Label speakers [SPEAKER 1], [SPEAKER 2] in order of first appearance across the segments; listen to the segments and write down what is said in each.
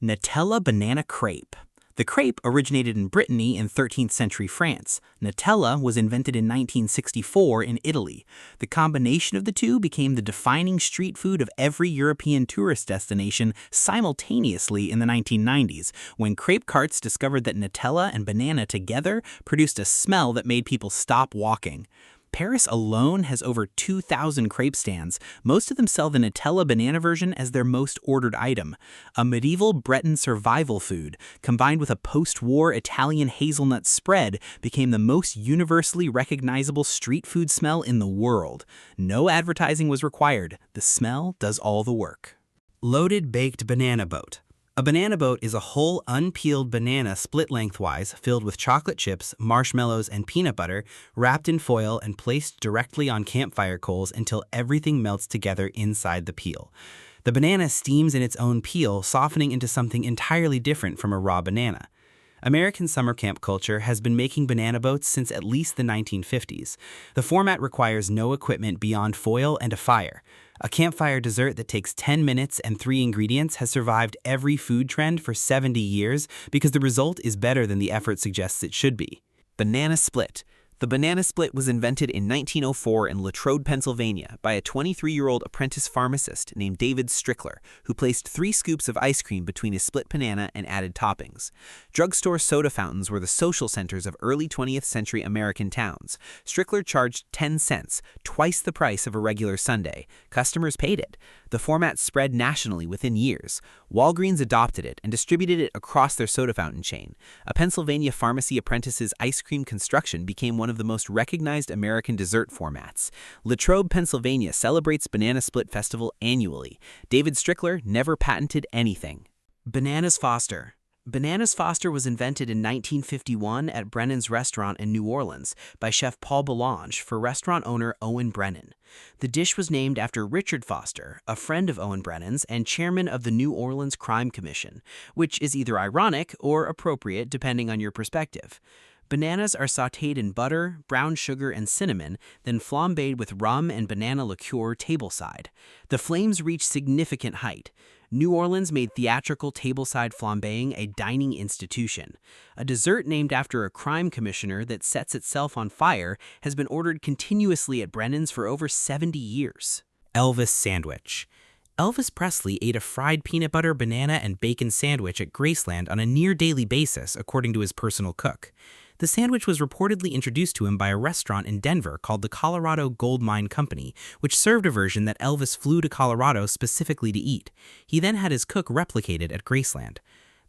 [SPEAKER 1] Nutella banana crepe. The crepe originated in Brittany in 13th century France. Nutella was invented in 1964 in Italy. The combination of the two became the defining street food of every European tourist destination simultaneously in the 1990s, when crepe carts discovered that Nutella and banana together produced a smell that made people stop walking. Paris alone has over 2,000 crepe stands. Most of them sell the Nutella banana version as their most ordered item. A medieval Breton survival food, combined with a post-war Italian hazelnut spread, became the most universally recognizable street food smell in the world. No advertising was required. The smell does all the work.
[SPEAKER 2] Loaded baked banana boat. A banana boat is a whole unpeeled banana split lengthwise, filled with chocolate chips, marshmallows, and peanut butter, wrapped in foil and placed directly on campfire coals until everything melts together inside the peel. The banana steams in its own peel, softening into something entirely different from a raw banana. American summer camp culture has been making banana boats since at least the 1950s. The format requires no equipment beyond foil and a fire. A campfire dessert that takes 10 minutes and 3 ingredients has survived every food trend for 70 years because the result is better than the effort suggests it should be.
[SPEAKER 3] Banana split. The banana split was invented in 1904 in Latrobe, Pennsylvania, by a 23-year-old apprentice pharmacist named David Strickler, who placed 3 scoops of ice cream between his split banana and added toppings. Drugstore soda fountains were the social centers of early 20th century American towns. Strickler charged 10 cents, twice the price of a regular sundae. Customers paid it. The format spread nationally within years. Walgreens adopted it and distributed it across their soda fountain chain. A Pennsylvania pharmacy apprentice's ice cream construction became one of the most recognized American dessert formats. Latrobe, Pennsylvania celebrates Banana Split Festival annually. David Strickler never patented anything.
[SPEAKER 1] Bananas Foster. Bananas Foster was invented in 1951 at Brennan's Restaurant in New Orleans by chef Paul Boulange for restaurant owner Owen Brennan. The dish was named after Richard Foster, a friend of Owen Brennan's and chairman of the New Orleans Crime Commission, which is either ironic or appropriate depending on your perspective. Bananas are sautéed in butter, brown sugar, and cinnamon, then flambéed with rum and banana liqueur tableside. The flames reach significant height. New Orleans made theatrical tableside flambeing a dining institution. A dessert named after a crime commissioner that sets itself on fire has been ordered continuously at Brennan's for over 70 years.
[SPEAKER 2] Elvis Sandwich. Elvis Presley ate a fried peanut butter, banana, and bacon sandwich at Graceland on a near-daily basis, according to his personal cook. The sandwich was reportedly introduced to him by a restaurant in Denver called the Colorado Gold Mine Company, which served a version that Elvis flew to Colorado specifically to eat. He then had his cook replicate it at Graceland.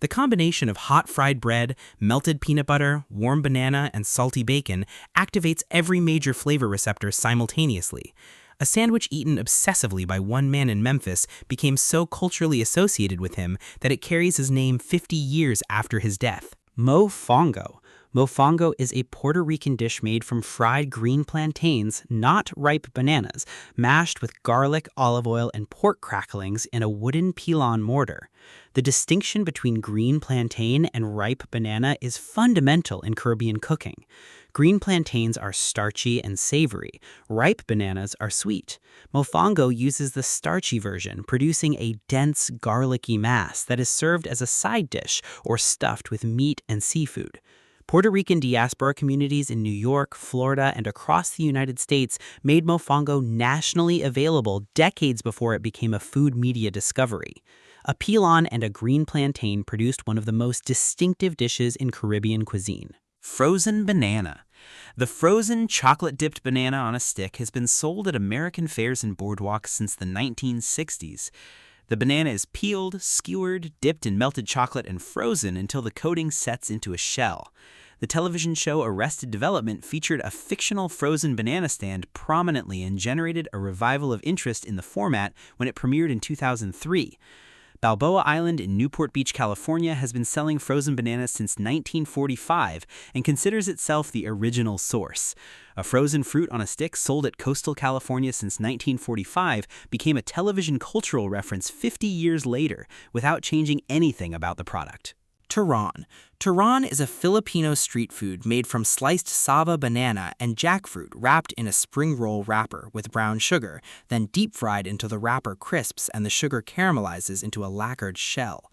[SPEAKER 2] The combination of hot fried bread, melted peanut butter, warm banana, and salty bacon activates every major flavor receptor simultaneously. A sandwich eaten obsessively by one man in Memphis became so culturally associated with him that it carries his name 50 years after his death. Mofongo. Mofongo is a Puerto Rican dish made from fried green plantains, not ripe bananas, mashed with garlic, olive oil, and pork cracklings in a wooden pilon mortar. The distinction between green plantain and ripe banana is fundamental in Caribbean cooking. Green plantains are starchy and savory. Ripe bananas are sweet. Mofongo uses the starchy version, producing a dense, garlicky mass that is served as a side dish or stuffed with meat and seafood. Puerto Rican diaspora communities in New York, Florida, and across the United States made mofongo nationally available decades before it became a food media discovery. A pilon and a green plantain produced one of the most distinctive dishes in Caribbean cuisine.
[SPEAKER 3] Frozen banana. The frozen chocolate-dipped banana on a stick has been sold at American fairs and boardwalks since the 1960s. The banana is peeled, skewered, dipped in melted chocolate, and frozen until the coating sets into a shell. The television show Arrested Development featured a fictional frozen banana stand prominently and generated a revival of interest in the format when it premiered in 2003. Balboa Island in Newport Beach, California has been selling frozen bananas since 1945 and considers itself the original source. A frozen fruit on a stick sold at coastal California since 1945 became a television cultural reference 50 years later without changing anything about the product.
[SPEAKER 1] Turon. Turon is a Filipino street food made from sliced saba banana and jackfruit wrapped in a spring roll wrapper with brown sugar, then deep fried until the wrapper crisps and the sugar caramelizes into a lacquered shell.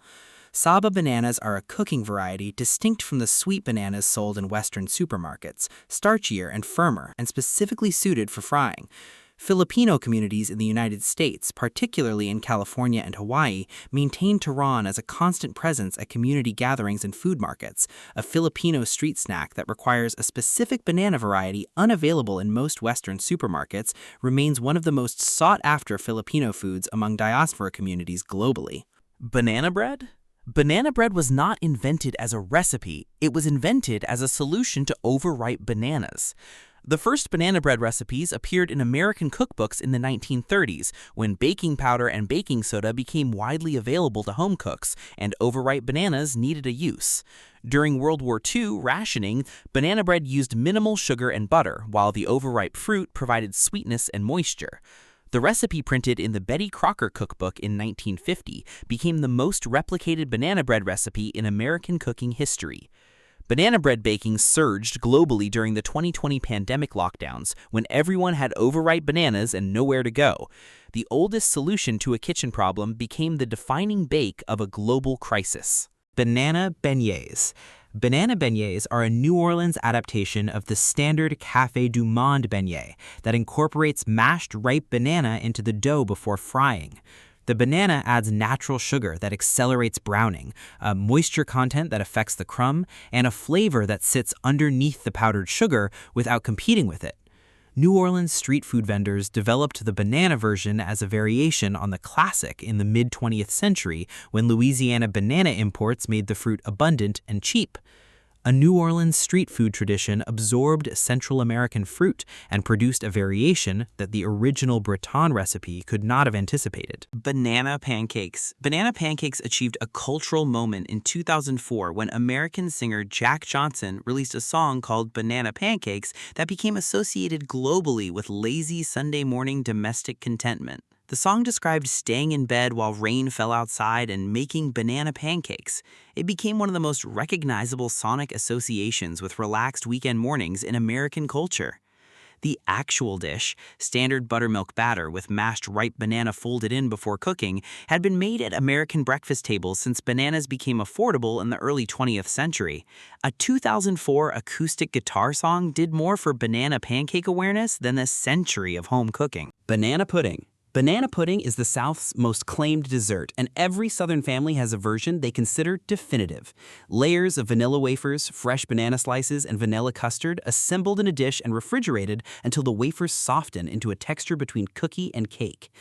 [SPEAKER 1] Saba bananas are a cooking variety distinct from the sweet bananas sold in Western supermarkets, starchier and firmer, and specifically suited for frying. Filipino communities in the United States, particularly in California and Hawaii, maintain Turon as a constant presence at community gatherings and food markets. A Filipino street snack that requires a specific banana variety unavailable in most Western supermarkets remains one of the most sought-after Filipino foods among diaspora communities globally.
[SPEAKER 3] Banana bread? Banana bread was not invented as a recipe. It was invented as a solution to overripe bananas. The first banana bread recipes appeared in American cookbooks in the 1930s, when baking powder and baking soda became widely available to home cooks, and overripe bananas needed a use. During World War II rationing, banana bread used minimal sugar and butter, while the overripe fruit provided sweetness and moisture. The recipe printed in the Betty Crocker cookbook in 1950 became the most replicated banana bread recipe in American cooking history. Banana bread baking surged globally during the 2020 pandemic lockdowns, when everyone had overripe bananas and nowhere to go. The oldest solution to a kitchen problem became the defining bake of a global crisis.
[SPEAKER 2] Banana beignets. Banana beignets are a New Orleans adaptation of the standard Café du Monde beignet that incorporates mashed ripe banana into the dough before frying. The banana adds natural sugar that accelerates browning, a moisture content that affects the crumb, and a flavor that sits underneath the powdered sugar without competing with it. New Orleans street food vendors developed the banana version as a variation on the classic in the mid-20th century, when Louisiana banana imports made the fruit abundant and cheap. A New Orleans street food tradition absorbed Central American fruit and produced a variation that the original Breton recipe could not have anticipated.
[SPEAKER 3] Banana pancakes. Banana pancakes achieved a cultural moment in 2004 when American singer Jack Johnson released a song called Banana Pancakes that became associated globally with lazy Sunday morning domestic contentment. The song described staying in bed while rain fell outside and making banana pancakes. It became one of the most recognizable sonic associations with relaxed weekend mornings in American culture. The actual dish, standard buttermilk batter with mashed ripe banana folded in before cooking, had been made at American breakfast tables since bananas became affordable in the early 20th century. A 2004 acoustic guitar song did more for banana pancake awareness than a century of home cooking.
[SPEAKER 2] Banana pudding. Banana pudding is the South's most claimed dessert, and every Southern family has a version they consider definitive. Layers of vanilla wafers, fresh banana slices, and vanilla custard assembled in a dish and refrigerated until the wafers soften into a texture between cookie and cake.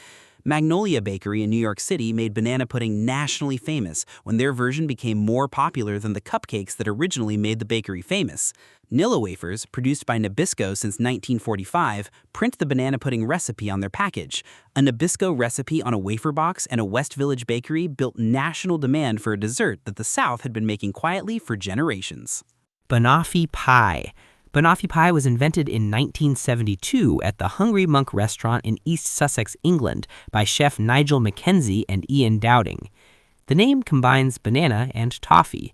[SPEAKER 2] Magnolia Bakery in New York City made banana pudding nationally famous when their version became more popular than the cupcakes that originally made the bakery famous. Nilla wafers, produced by Nabisco since 1945, print the banana pudding recipe on their package. A Nabisco recipe on a wafer box and a West Village bakery built national demand for a dessert that the South had been making quietly for generations.
[SPEAKER 4] Banoffee Pie. Banoffee pie was invented in 1972 at the Hungry Monk restaurant in East Sussex, England, by chef Nigel Mackenzie and Ian Dowding. The name combines banana and toffee.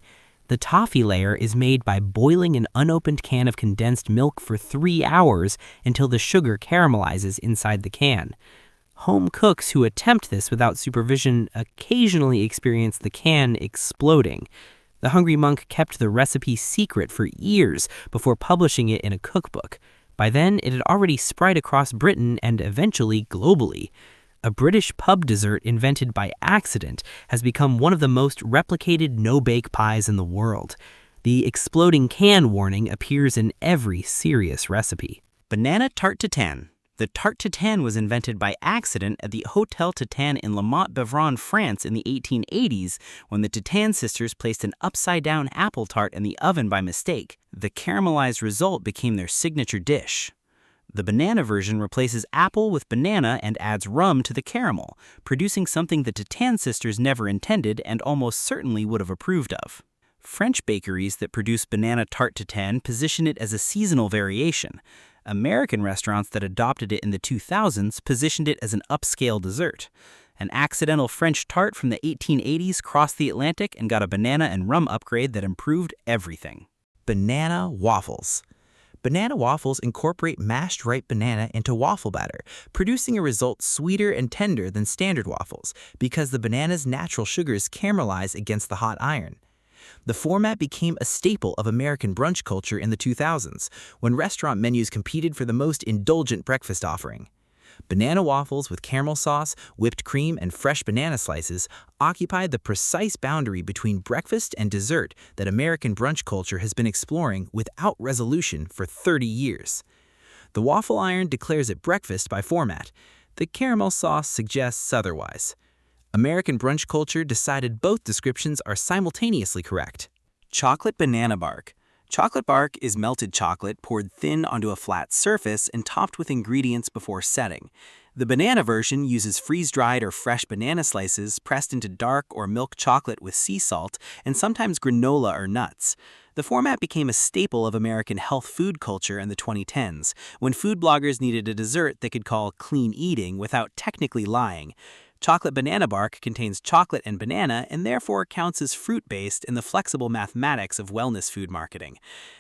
[SPEAKER 4] The toffee layer is made by boiling an unopened can of condensed milk for 3 hours until the sugar caramelizes inside the can. Home cooks who attempt this without supervision occasionally experience the can exploding. The Hungry Monk kept the recipe secret for years before publishing it in a cookbook. By then, it had already spread across Britain and eventually globally. A British pub dessert invented by accident has become one of the most replicated no-bake pies in the world. The exploding can warning appears in every serious recipe.
[SPEAKER 2] Banana tarte tatin. The tarte tatin was invented by accident at the Hôtel Tatin in La Motte-Beuvron, France in the 1880s, when the Tatin sisters placed an upside-down apple tart in the oven by mistake. The caramelized result became their signature dish. The banana version replaces apple with banana and adds rum to the caramel, producing something the Tatin sisters never intended and almost certainly would have approved of. French bakeries that produce banana tarte tatin position it as a seasonal variation. American restaurants that adopted it in the 2000s positioned it as an upscale dessert. An accidental French tart from the 1880s crossed the Atlantic and got a banana and rum upgrade that improved everything. Banana waffles.
[SPEAKER 1] Banana waffles incorporate mashed ripe banana into waffle batter, producing a result sweeter and tender than standard waffles because the banana's natural sugars caramelize against the hot iron. The format became a staple of American brunch culture in the 2000s, when restaurant menus competed for the most indulgent breakfast offering. Banana waffles with caramel sauce, whipped cream, and fresh banana slices occupied the precise boundary between breakfast and dessert that American brunch culture has been exploring without resolution for 30 years. The waffle iron declares it breakfast by format. The caramel sauce suggests otherwise. American brunch culture decided both descriptions are simultaneously correct.
[SPEAKER 3] Chocolate banana bark. Chocolate bark is melted chocolate poured thin onto a flat surface and topped with ingredients before setting. The banana version uses freeze-dried or fresh banana slices pressed into dark or milk chocolate with sea salt and sometimes granola or nuts. The format became a staple of American health food culture in the 2010s, when food bloggers needed a dessert they could call clean eating without technically lying. Chocolate banana bark contains chocolate and banana and therefore counts as fruit-based in the flexible mathematics of wellness food marketing.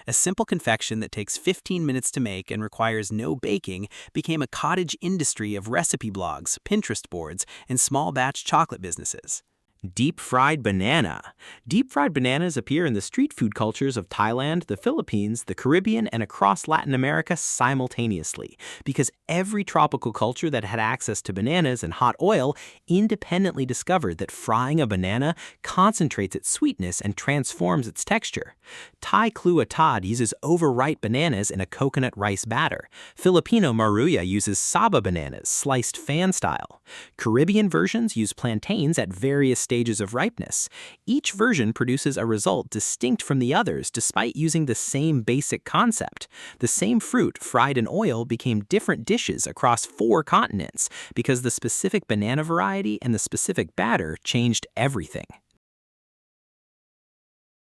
[SPEAKER 3] A simple confection that takes 15 minutes to make and requires no baking became a cottage industry of recipe blogs, Pinterest boards, and small-batch chocolate businesses.
[SPEAKER 1] Deep-fried banana. Deep-fried bananas appear in the street food cultures of Thailand, the Philippines, the Caribbean, and across Latin America simultaneously, because every tropical culture that had access to bananas and hot oil independently discovered that frying a banana concentrates its sweetness and transforms its texture. Thai klua tad uses overripe bananas in a coconut rice batter. Filipino maruya uses saba bananas, sliced fan-style. Caribbean versions use plantains at various stages of ripeness. Each version produces a result distinct from the others despite using the same basic concept. The same fruit fried in oil became different dishes across 4 continents because the specific banana variety and the specific batter changed everything.